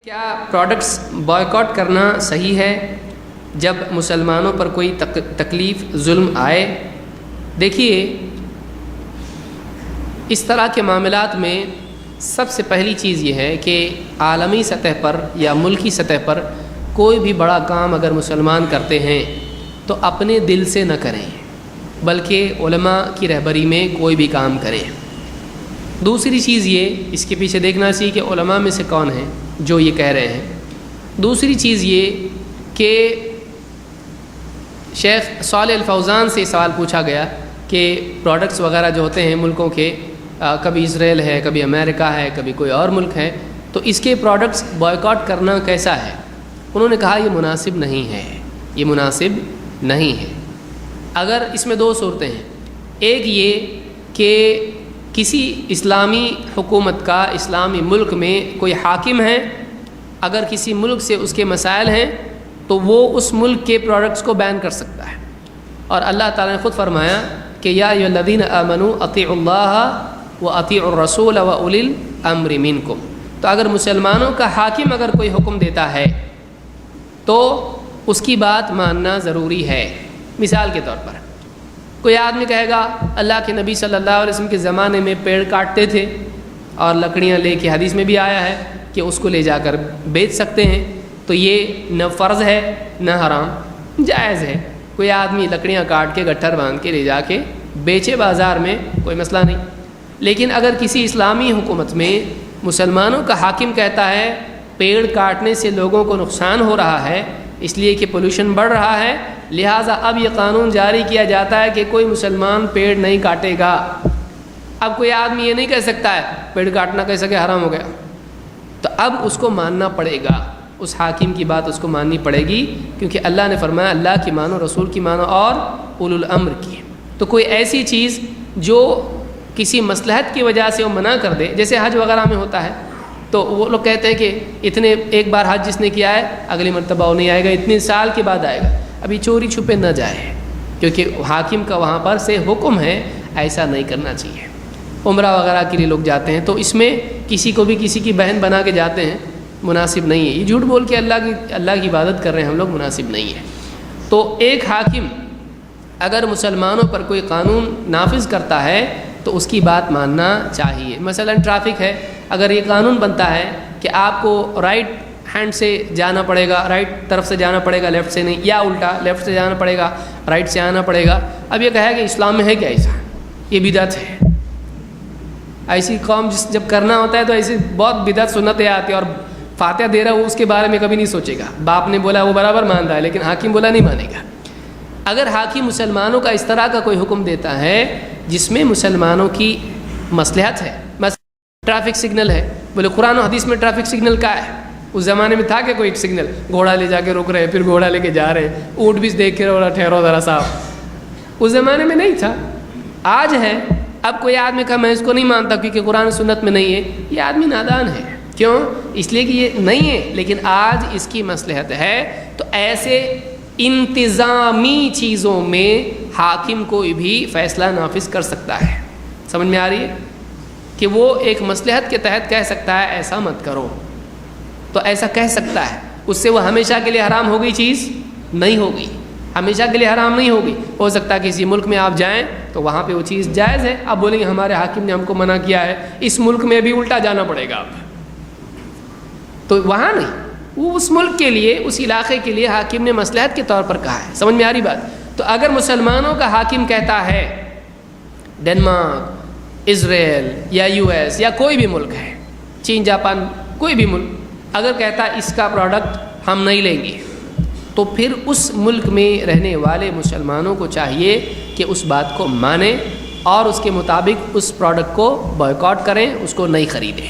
کیا products boycott کرنا صحیح ہے جب مسلمانوں پر کوئی تکلیف ظلم آئے؟ دیکھیے، اس طرح کے معاملات میں سب سے پہلی چیز یہ ہے کہ عالمی سطح پر یا ملکی سطح پر کوئی بھی بڑا کام اگر مسلمان کرتے ہیں تو اپنے دل سے نہ کریں، بلکہ علماء کی رہبری میں کوئی بھی کام کریں۔ دوسری چیز یہ، اس کے پیچھے دیکھنا چاہیے کہ علماء میں سے کون ہیں جو یہ کہہ رہے ہیں۔ دوسری چیز یہ کہ شیخ صالح الفوزان سے سوال پوچھا گیا کہ پروڈکٹس وغیرہ جو ہوتے ہیں ملکوں کے، کبھی اسرائیل ہے، کبھی امریکہ ہے، کبھی کوئی اور ملک ہے، تو اس کے پروڈکٹس بائیکاٹ کرنا کیسا ہے؟ انہوں نے کہا یہ مناسب نہیں ہے، یہ مناسب نہیں ہے۔ اگر اس میں دو صورتیں ہیں، ایک یہ کہ کسی اسلامی حکومت کا اسلامی ملک میں کوئی حاکم ہے، اگر کسی ملک سے اس کے مسائل ہیں تو وہ اس ملک کے پروڈکٹس کو بین کر سکتا ہے، اور اللہ تعالیٰ نے خود فرمایا کہ یا ایھا الذین آمنوا اطیعوا اللہ واطیعوا الرسول واولی الامر منکم۔ تو اگر مسلمانوں کا حاکم اگر کوئی حکم دیتا ہے تو اس کی بات ماننا ضروری ہے۔ مثال کے طور پر کوئی آدمی کہے گا اللہ کے نبی صلی اللہ علیہ وسلم کے زمانے میں پیڑ کاٹتے تھے اور لکڑیاں لے کے، حدیث میں بھی آیا ہے کہ اس کو لے جا کر بیچ سکتے ہیں، تو یہ نہ فرض ہے نہ حرام، جائز ہے۔ کوئی آدمی لکڑیاں کاٹ کے گٹھر باندھ کے لے جا کے بیچے بازار میں، کوئی مسئلہ نہیں۔ لیکن اگر کسی اسلامی حکومت میں مسلمانوں کا حاکم کہتا ہے پیڑ کاٹنے سے لوگوں کو نقصان ہو رہا ہے اس لیے کہ پولوشن بڑھ رہا ہے، لہٰذا اب یہ قانون جاری کیا جاتا ہے کہ کوئی مسلمان پیڑ نہیں کاٹے گا۔ اب کوئی آدمی یہ نہیں کہہ سکتا ہے پیڑ کاٹنا کیسا کہ حرام ہو گیا، تو اب اس کو ماننا پڑے گا، اس حاکم کی بات اس کو ماننی پڑے گی، کیونکہ اللہ نے فرمایا اللہ کی مانو، رسول کی مانو اور اولو الامر کی۔ تو کوئی ایسی چیز جو کسی مصلحت کی وجہ سے وہ منع کر دے، جیسے حج وغیرہ میں ہوتا ہے، تو وہ لوگ کہتے ہیں کہ اتنے ایک بار حج جس نے کیا ہے اگلی مرتبہ وہ نہیں آئے گا، اتنے سال کے بعد آئے گا۔ ابھی چوری چھپے نہ جائے، کیونکہ حاکم کا وہاں پر سے حکم ہے، ایسا نہیں کرنا چاہیے۔ عمرہ وغیرہ کے لیے لوگ جاتے ہیں تو اس میں کسی کو بھی کسی کی بہن بنا کے جاتے ہیں، مناسب نہیں ہے۔ یہ جھوٹ بول کے اللہ کی عبادت کر رہے ہیں ہم لوگ، مناسب نہیں ہے۔ تو ایک حاکم اگر مسلمانوں پر کوئی قانون نافذ کرتا ہے تو اس کی بات ماننا چاہیے۔ مثلا ٹریفک ہے، اگر یہ قانون بنتا ہے کہ آپ کو رائٹ ہینڈ سے جانا پڑے گا، رائٹ طرف سے جانا پڑے گا، لیفٹ سے نہیں، یا الٹا لیفٹ سے جانا پڑے گا رائٹ سے آنا پڑے گا، اب یہ کہے کہ اسلام میں ہے کیا ایسا؟ یہ بدعت ہے۔ ایسی قوم جب کرنا ہوتا ہے تو ایسی بہت بدعت سنتیں آتی ہیں، اور فاتحہ دے رہا وہ اس کے بارے میں کبھی نہیں سوچے گا، باپ نے بولا وہ برابر مان رہا ہے لیکن حاکم بولا نہیں مانے گا۔ اگر حاکم مسلمانوں کا اس طرح کا کوئی حکم دیتا ہے جس میں مسلمانوں کی مصلحت ہے، مثلا ٹریفک سگنل ہے، بولے قرآن و حدیث میں ٹریفک سگنل کا ہے، اس زمانے میں تھا کہ کوئی سگنل، گھوڑا لے جا کے روک رہے پھر گھوڑا لے کے جا رہے ہیں، اونٹ بھی دیکھ کے رہا ٹھہرو ذرا صاحب، اس زمانے میں نہیں تھا، آج ہے۔ اب کوئی آدمی کہا میں اس کو نہیں مانتا کیونکہ قرآن و سنت میں نہیں ہے، یہ آدمی نادان ہے۔ کیوں؟ اس لیے کہ یہ نہیں ہے، لیکن آج اس کی مصلحت ہے۔ تو ایسے انتظامی چیزوں میں حاکم کوئی بھی فیصلہ نافذ کر سکتا ہے۔ سمجھ میں آ رہی ہے کہ وہ ایک مصلحت کے تحت کہہ سکتا ہے ایسا مت کرو، تو ایسا کہہ سکتا ہے، اس سے وہ ہمیشہ کے لیے حرام ہو گئی چیز نہیں ہوگی، ہمیشہ کے لیے حرام نہیں ہوگی۔ ہو سکتا ہے کسی ملک میں آپ جائیں تو وہاں پہ وہ چیز جائز ہے، آپ بولیں گے ہمارے حاکم نے ہم کو منع کیا ہے، اس ملک میں بھی الٹا جانا پڑے گا آپ، تو وہاں نہیں، وہ اس ملک کے لیے، اس علاقے کے لیے حاکم نے مصلحت کے طور پر کہا ہے۔ سمجھ میں آ رہی بات؟ تو اگر مسلمانوں کا حاکم کہتا ہے، ڈنمارک، اسرائیل یا US یا کوئی بھی ملک ہے، چین، جاپان، کوئی بھی ملک اگر کہتا ہے اس کا پروڈکٹ ہم نہیں لیں گے، تو پھر اس ملک میں رہنے والے مسلمانوں کو چاہیے کہ اس بات کو مانیں اور اس کے مطابق اس پروڈکٹ کو بائیکاٹ کریں، اس کو نہیں خریدیں۔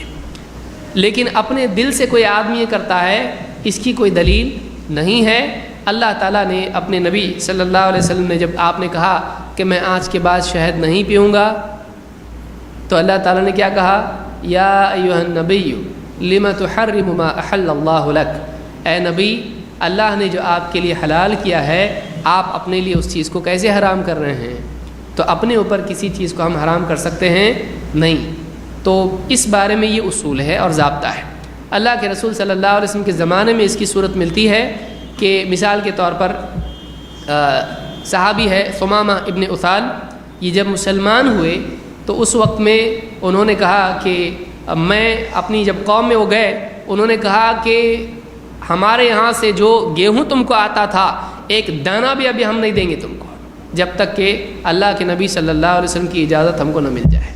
لیکن اپنے دل سے کوئی آدمی یہ کرتا ہے، اس کی کوئی دلیل نہیں ہے۔ اللہ تعالیٰ نے اپنے نبی صلی اللہ علیہ وسلم نے، جب آپ نے کہا کہ میں آج کے بعد شہد نہیں پیوں گا، تو اللہ تعالیٰ نے کیا کہا؟ یا ایھا النبی لم تحرم ما احل اللہ لک، اے نبی اللہ نے جو آپ کے لیے حلال کیا ہے آپ اپنے لیے اس چیز کو کیسے حرام کر رہے ہیں؟ تو اپنے اوپر کسی چیز کو ہم حرام کر سکتے ہیں؟ نہیں۔ تو اس بارے میں یہ اصول ہے اور ضابطہ ہے۔ اللہ کے رسول صلی اللہ علیہ وسلم کے زمانے میں اس کی صورت ملتی ہے کہ مثال کے طور پر صحابی ہے ثمامہ ابن اثال، یہ جب مسلمان ہوئے تو اس وقت میں انہوں نے کہا کہ میں اپنی جب قوم میں وہ گئے، انہوں نے کہا کہ ہمارے یہاں سے جو گیہوں تم کو آتا تھا ایک دانہ بھی ابھی ہم نہیں دیں گے تم کو جب تک کہ اللہ کے نبی صلی اللہ علیہ وسلم کی اجازت ہم کو نہ مل جائے۔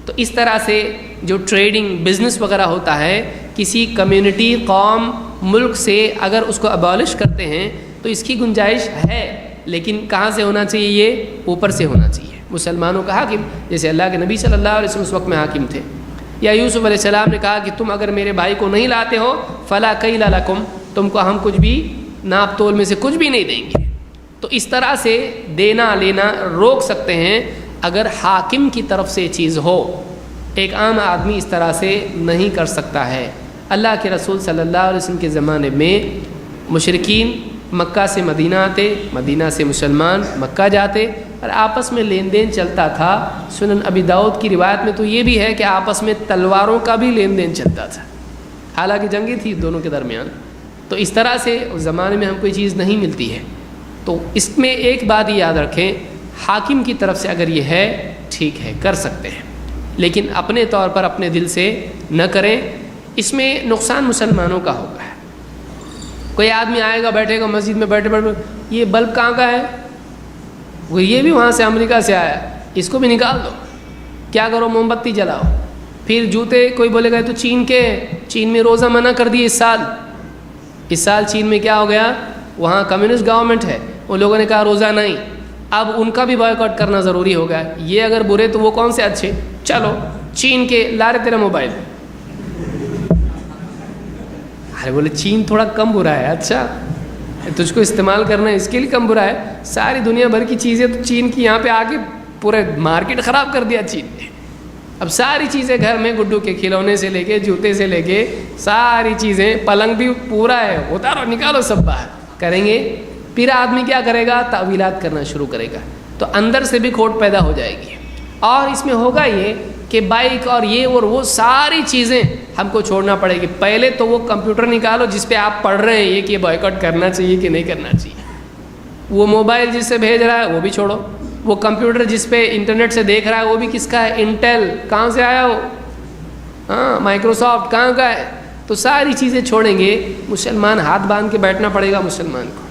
تو اس طرح سے جو ٹریڈنگ بزنس وغیرہ ہوتا ہے، کسی کمیونٹی، قوم، ملک سے اگر اس کو ابالش کرتے ہیں تو اس کی گنجائش ہے، لیکن کہاں سے ہونا چاہیے؟ یہ اوپر سے ہونا چاہیے، مسلمانوں کا حاکم، جیسے اللہ کے نبی صلی اللہ علیہ وسلم اس وقت میں حاکم تھے۔ یا یوسف علیہ السلام نے کہا کہ تم اگر میرے بھائی کو نہیں لاتے ہو فلا کیل لکم، تم کو ہم کچھ بھی ناپ تول میں سے کچھ بھی نہیں دیں گے۔ تو اس طرح سے دینا لینا روک سکتے ہیں اگر حاکم کی طرف سے چیز ہو، ایک عام آدمی اس طرح سے نہیں کر سکتا ہے۔ اللہ کے رسول صلی اللہ علیہ وسلم کے زمانے میں مشرکین مکہ سے مدینہ آتے، مدینہ سے مسلمان مکہ جاتے اور آپس میں لین دین چلتا تھا۔ سنن ابی داؤد کی روایت میں تو یہ بھی ہے کہ آپس میں تلواروں کا بھی لین دین چلتا تھا، حالانکہ جنگیں تھی دونوں کے درمیان۔ تو اس طرح سے اس زمانے میں ہم کوئی چیز نہیں ملتی ہے۔ تو اس میں ایک بات یاد رکھیں، حاکم کی طرف سے اگر یہ ہے ٹھیک ہے کر سکتے ہیں، لیکن اپنے طور پر اپنے دل سے نہ کریں، اس میں نقصان مسلمانوں کا ہوگا۔ کوئی آدمی آئے گا بیٹھے گا مسجد میں بیٹھے بیٹھے، یہ بلب کہاں کا ہے؟ وہ یہ بھی وہاں سے امریکہ سے آیا، اس کو بھی نکال دو۔ کیا کرو؟ موم بتی جلاؤ۔ پھر جوتے کوئی بولے گا تو چین کے، چین میں روزہ منع کر دیے اس سال چین میں کیا ہو گیا؟ وہاں کمیونسٹ گورنمنٹ ہے، ان لوگوں نے کہا روزہ نہیں، اب ان کا بھی بائیکاٹ کرنا ضروری ہو گیا۔ یہ اگر برے تو وہ کون سے اچھے؟ چلو چین کے لا رہے تیرا موبائل، ارے بولے چین تھوڑا کم برا ہے، اچھا تجھ کو استعمال کرنا ہے اس کے لیے کم برا ہے؟ ساری دنیا بھر کی چیزیں تو چین کی یہاں پہ آ کے پورے مارکیٹ خراب کر دیا چین نے۔ اب ساری چیزیں گھر میں، گڈو کے کھلونے سے لے کے جوتے سے لے کے ساری چیزیں، پلنگ بھی پورا ہے، اتارو نکالو سب باہر کریں گے۔ پھر آدمی کیا کرے گا؟ تعویلات کرنا شروع کرے گا، تو اندر سے بھی کھوٹ پیدا ہو جائے گی۔ اور اس میں ہوگا یہ کہ بائک اور یہ اور وہ ساری چیزیں ہم کو چھوڑنا پڑے گی۔ پہلے تو وہ کمپیوٹر نکالو جس پہ آپ پڑھ رہے ہیں یہ کہ بائیکاٹ کرنا چاہیے کہ نہیں کرنا چاہیے۔ وہ موبائل جس سے بھیج رہا ہے وہ بھی چھوڑو، وہ کمپیوٹر جس پہ انٹرنیٹ سے دیکھ رہا ہے وہ بھی کس کا ہے؟ انٹیل، کہاں سے آیا وہ؟ ہاں مائکروسافٹ کہاں کا ہے؟ تو ساری چیزیں چھوڑیں گے، مسلمان ہاتھ باندھ کے بیٹھنا پڑے گا مسلمان کو۔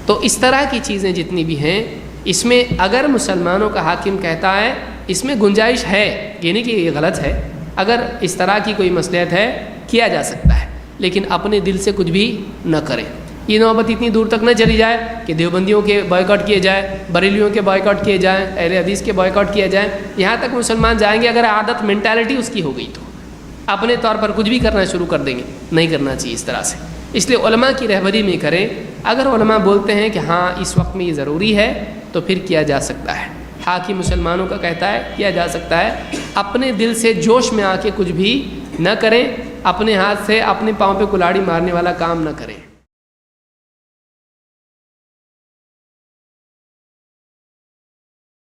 تو اس طرح کی چیزیں جتنی بھی ہیں، اس میں اگر مسلمانوں کا حاکم کہتا ہے اس میں گنجائش ہے، یہ نہیں کہ یہ غلط ہے، اگر اس طرح کی کوئی مصلحت ہے کیا جا سکتا ہے، لیکن اپنے دل سے کچھ بھی نہ کریں۔ یہ نوبت اتنی دور تک نہ چلی جائے کہ دیوبندیوں کے بائیکاٹ کیے جائے، بریلیوں کے بائیکاٹ کیے جائیں، اہل حدیث کے بائیکاٹ کیے جائیں، یہاں تک مسلمان جائیں گے اگر عادت مینٹالٹی اس کی ہو گئی تو اپنے طور پر کچھ بھی کرنا شروع کر دیں گے۔ نہیں کرنا چاہیے اس طرح سے، اس لیے علماء کی رہبری میں کریں۔ اگر علماء بولتے ہیں کہ ہاں اس وقت میں یہ ضروری ہے تو پھر کیا جا سکتا ہے۔ حاکم مسلمانوں کا کہتا ہے کیا جا سکتا ہے، اپنے دل سے جوش میں آ کے کچھ بھی نہ کریں، اپنے ہاتھ سے اپنے پاؤں پہ کلاڑی مارنے والا کام نہ کریں۔